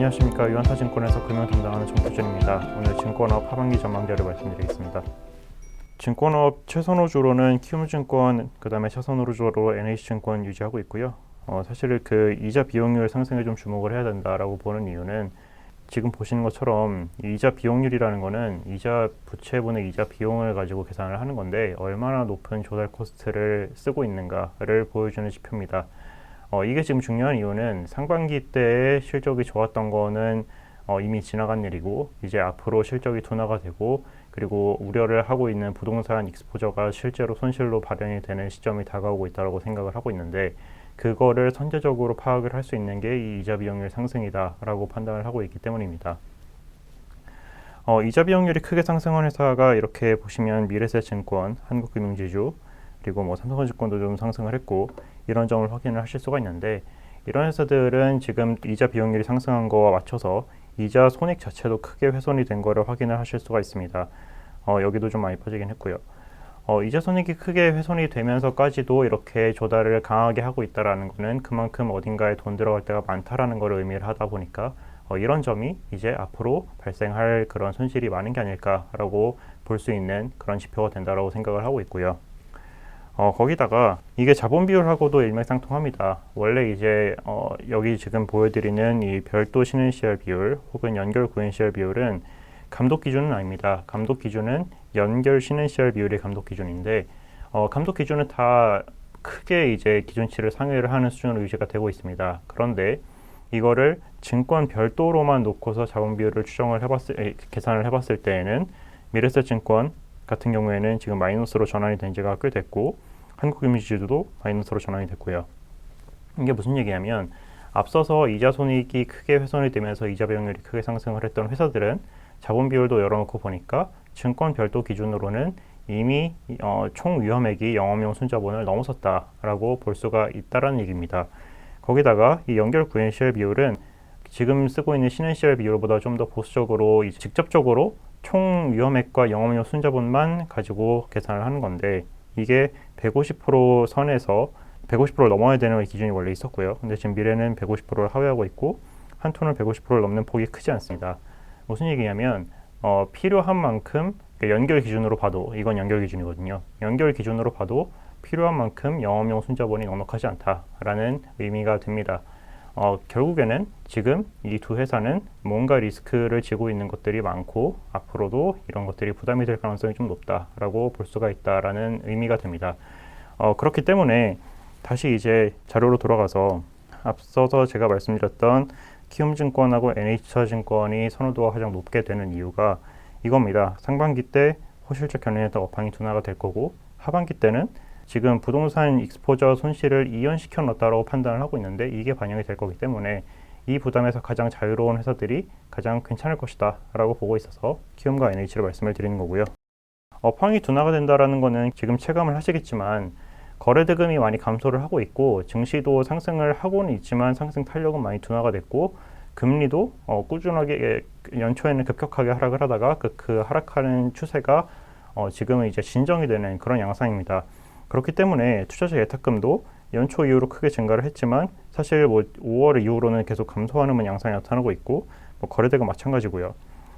안녕하십니까. 유한타증권에서 금융 담당하는 정표준입니다. 오늘 증권업 하반기 전망대를 말씀드리겠습니다. 증권업 최선호주로는 키움증권, 그 다음에 차선호주로 NH증권 유지하고 있고요. 사실 그 이자 비용률 상승에 좀 주목을 해야 된다라고 보는 이유는 지금 보시는 것처럼 이자 비용률이라는 거는 이자 부채분의 이자 비용을 가지고 계산을 하는 건데 얼마나 높은 조달 코스트를 쓰고 있는가를 보여주는 지표입니다. 이게 지금 중요한 이유는 상반기 때의 실적이 좋았던 거는 이미 지나간 일이고 이제 앞으로 실적이 둔화가 되고 그리고 우려를 하고 있는 부동산 익스포저가 실제로 손실로 발현이 되는 시점이 다가오고 있다고 생각을 하고 있는데 그거를 선제적으로 파악을 할 수 있는 게 이 이자 비용률 상승이다라고 판단을 하고 있기 때문입니다. 이자 비용률이 크게 상승한 회사가 이렇게 보시면 미래세증권, 한국금융지주, 그리고 뭐 삼성증권도 좀 상승을 했고 이런 점을 확인을 하실 수가 있는데 이런 회사들은 지금 이자 비용률이 상승한 거와 맞춰서 이자 손익 자체도 크게 훼손이 된 거를 확인을 하실 수가 있습니다. 여기도 좀 많이 빠지긴 했고요. 이자 손익이 크게 훼손이 되면서까지도 이렇게 조달을 강하게 하고 있다는 것은 그만큼 어딘가에 돈 들어갈 때가 많다라는 걸 의미를 하다 보니까 이런 점이 이제 앞으로 발생할 그런 손실이 많은 게 아닐까라고 볼 수 있는 그런 지표가 된다라고 생각을 하고 있고요. 거기다가 이게 자본 비율하고도 일맥상통합니다. 원래 이제 여기 지금 보여드리는 이 별도 신흥시설 비율 혹은 연결 구인시설 비율은 감독 기준은 아닙니다. 감독 기준은 연결 신흥시설 비율이 감독 기준인데 감독 기준은 다 크게 이제 기준치를 상회를 하는 수준으로 유지가 되고 있습니다. 그런데 이거를 증권 별도로만 놓고서 자본 비율을 계산을 해봤을 때에는 미래세증권 같은 경우에는 지금 마이너스로 전환이 된 지가 꽤 됐고 한국금융지주도 마이너스로 전환이 됐고요. 이게 무슨 얘기냐면 앞서서 이자 손익이 크게 훼손이 되면서 이자 비용률이 크게 상승을 했던 회사들은 자본 비율도 열어놓고 보니까 증권 별도 기준으로는 이미 총 위험액이 영업용 순자본을 넘어섰다라고 볼 수가 있다는 얘기입니다. 거기다가 이 연결 구인시설 비율은 지금 쓰고 있는 신흥시설 비율보다 좀 더 보수적으로 직접적으로 총 위험액과 영업용 순자본만 가지고 계산을 하는 건데 이게 150% 선에서 150%를 넘어야 되는 기준이 원래 있었고요. 근데 지금 미래는 150%를 하회하고 있고 한톤은 150%를 넘는 폭이 크지 않습니다. 무슨 얘기냐면 필요한 만큼 연결 기준으로 봐도 이건 연결 기준이거든요. 연결 기준으로 봐도 필요한 만큼 영업용 순자본이 넉넉하지 않다라는 의미가 됩니다. 결국에는 지금 이 두 회사는 뭔가 리스크를 지고 있는 것들이 많고 앞으로도 이런 것들이 부담이 될 가능성이 좀 높다라고 볼 수가 있다라는 의미가 됩니다. 그렇기 때문에 다시 이제 자료로 돌아가서 앞서서 제가 말씀드렸던 키움증권하고 NH투자증권이 선호도가 가장 높게 되는 이유가 이겁니다. 상반기 때 호실적 견인에 따라 업황이 둔화가 될 거고 하반기 때는 지금 부동산 익스포저 손실을 이연시켜 놨다고 판단을 하고 있는데 이게 반영이 될 거기 때문에 이 부담에서 가장 자유로운 회사들이 가장 괜찮을 것이다 라고 보고 있어서 키움과 NH를 말씀을 드리는 거고요. 업황이 둔화가 된다는 거는 지금 체감을 하시겠지만 거래대금이 많이 감소를 하고 있고 증시도 상승을 하고는 있지만 상승 탄력은 많이 둔화가 됐고 금리도 꾸준하게 연초에는 급격하게 하락을 하다가 그 하락하는 추세가 지금은 이제 진정이 되는 그런 양상입니다. 그렇기 때문에 투자자 예탁금도 연초 이후로 크게 증가를 했지만 사실 뭐 5월 이후로는 계속 감소하는 양상이 나타나고 있고 거래대금 마찬가지고요.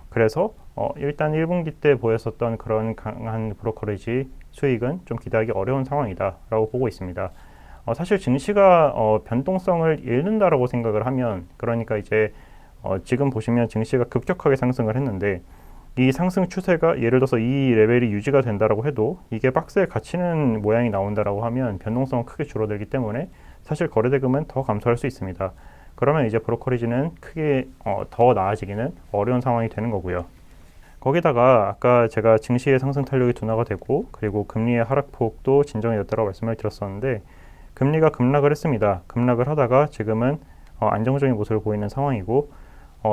그래서 일단 1분기 때 보였었던 그런 강한 브로커리지 수익은 좀 기대하기 어려운 상황이다 라고 보고 있습니다. 사실 증시가 변동성을 잃는다라고 생각을 하면 그러니까 이제 지금 보시면 증시가 급격하게 상승을 했는데 이 상승 추세가 예를 들어서 이 레벨이 유지가 된다라고 해도 이게 박스에 갇히는 모양이 나온다라고 하면 변동성은 크게 줄어들기 때문에 사실 거래대금은 더 감소할 수 있습니다. 그러면 이제 브로커리지는 크게 더 나아지기는 어려운 상황이 되는 거고요. 거기다가 아까 제가 증시의 상승 탄력이 둔화가 되고 그리고 금리의 하락폭도 진정이 됐다고 말씀을 드렸었는데 금리가 급락을 했습니다. 급락을 하다가 지금은 안정적인 모습을 보이는 상황이고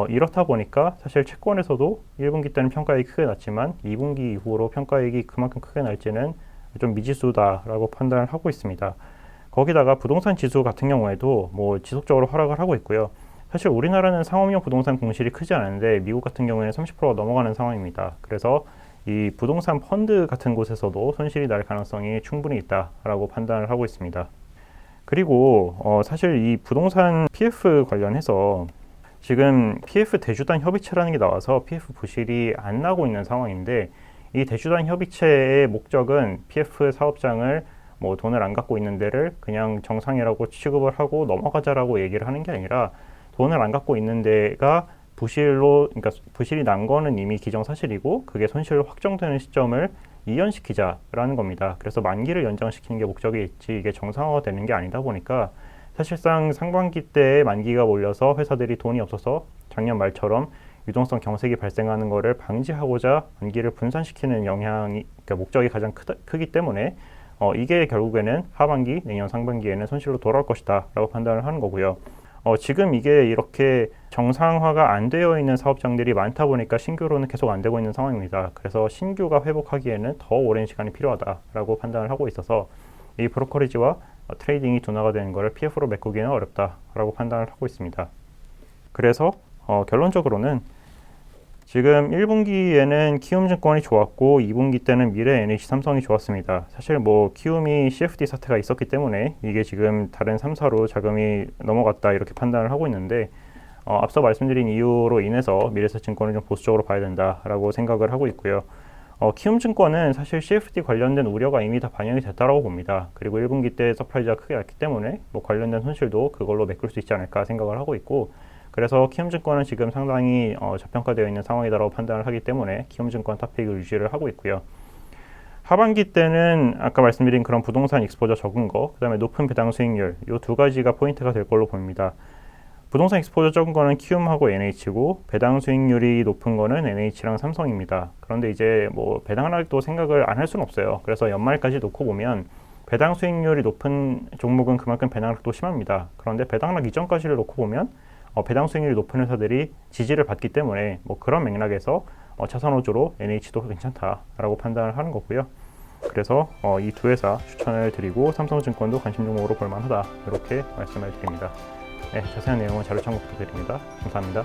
이렇다 보니까 사실 채권에서도 1분기 때는 평가액이 크게 났지만 2분기 이후로 평가액이 그만큼 크게 날지는 좀 미지수다라고 판단을 하고 있습니다. 거기다가 부동산 지수 같은 경우에도 뭐 지속적으로 하락을 하고 있고요. 사실 우리나라는 상업용 부동산 공실이 크지 않은데 미국 같은 경우에는 30%가 넘어가는 상황입니다. 그래서 이 부동산 펀드 같은 곳에서도 손실이 날 가능성이 충분히 있다라고 판단을 하고 있습니다. 그리고 사실 이 부동산 PF 관련해서 지금 PF 대주단 협의체라는 게 나와서 PF 부실이 안 나고 있는 상황인데, 이 대주단 협의체의 목적은 PF 사업장을 뭐 돈을 안 갖고 있는 데를 그냥 정상이라고 취급을 하고 넘어가자라고 얘기를 하는 게 아니라, 돈을 안 갖고 있는 데가 그러니까 부실이 난 거는 이미 기정사실이고 그게 손실로 확정되는 시점을 이연시키자라는 겁니다. 그래서 만기를 연장시키는 게 목적이 있지 이게 정상화가 되는 게 아니다 보니까, 사실상 상반기 때에 만기가 몰려서 회사들이 돈이 없어서 작년 말처럼 유동성 경색이 발생하는 것을 방지하고자 만기를 분산시키는 영향이, 그러니까 목적이 가장 크기 때문에 이게 결국에는 하반기, 내년 상반기에는 손실로 돌아올 것이다 라고 판단을 하는 거고요. 지금 이게 이렇게 정상화가 안 되어 있는 사업장들이 많다 보니까 신규로는 계속 안 되고 있는 상황입니다. 그래서 신규가 회복하기에는 더 오랜 시간이 필요하다라고 판단을 하고 있어서 이 브로커리지와 트레이딩이 둔화가 되는 것을 PF로 메꾸기는 어렵다라고 판단을 하고 있습니다. 그래서 결론적으로는 지금 1분기에는 키움증권이 좋았고 2분기 때는 미래 NH 삼성이 좋았습니다. 사실 뭐 키움이 CFD 사태가 있었기 때문에 이게 지금 다른 3사로 자금이 넘어갔다 이렇게 판단을 하고 있는데, 앞서 말씀드린 이유로 인해서 미래에셋증권을 좀 보수적으로 봐야 된다라고 생각을 하고 있고요. 키움증권은 사실 CFD 관련된 우려가 이미 다 반영이 됐다라고 봅니다. 그리고 1분기 때 서프라이즈가 크게 났기 때문에 뭐 관련된 손실도 그걸로 메꿀 수 있지 않을까 생각을 하고 있고, 그래서 키움증권은 지금 상당히 저평가되어 있는 상황이다라고 판단을 하기 때문에 키움증권 탑픽을 유지를 하고 있고요. 하반기 때는 아까 말씀드린 그런 부동산 익스포저 적은 거, 그 다음에 높은 배당 수익률, 이 두 가지가 포인트가 될 걸로 보입니다. 부동산 익스포저 적은 거는 키움하고 NH고, 배당 수익률이 높은 거는 NH랑 삼성입니다. 그런데 이제 뭐 배당락도 생각을 안 할 수는 없어요. 그래서 연말까지 놓고 보면 배당 수익률이 높은 종목은 그만큼 배당락도 심합니다. 그런데 배당락 이전까지를 놓고 보면 배당 수익률이 높은 회사들이 지지를 받기 때문에 뭐 그런 맥락에서 자산호조로 NH도 괜찮다라고 판단을 하는 거고요. 그래서 이 두 회사 추천을 드리고 삼성증권도 관심 종목으로 볼만하다 이렇게 말씀을 드립니다. 네, 자세한 내용은 자료 참고 부탁드립니다. 감사합니다.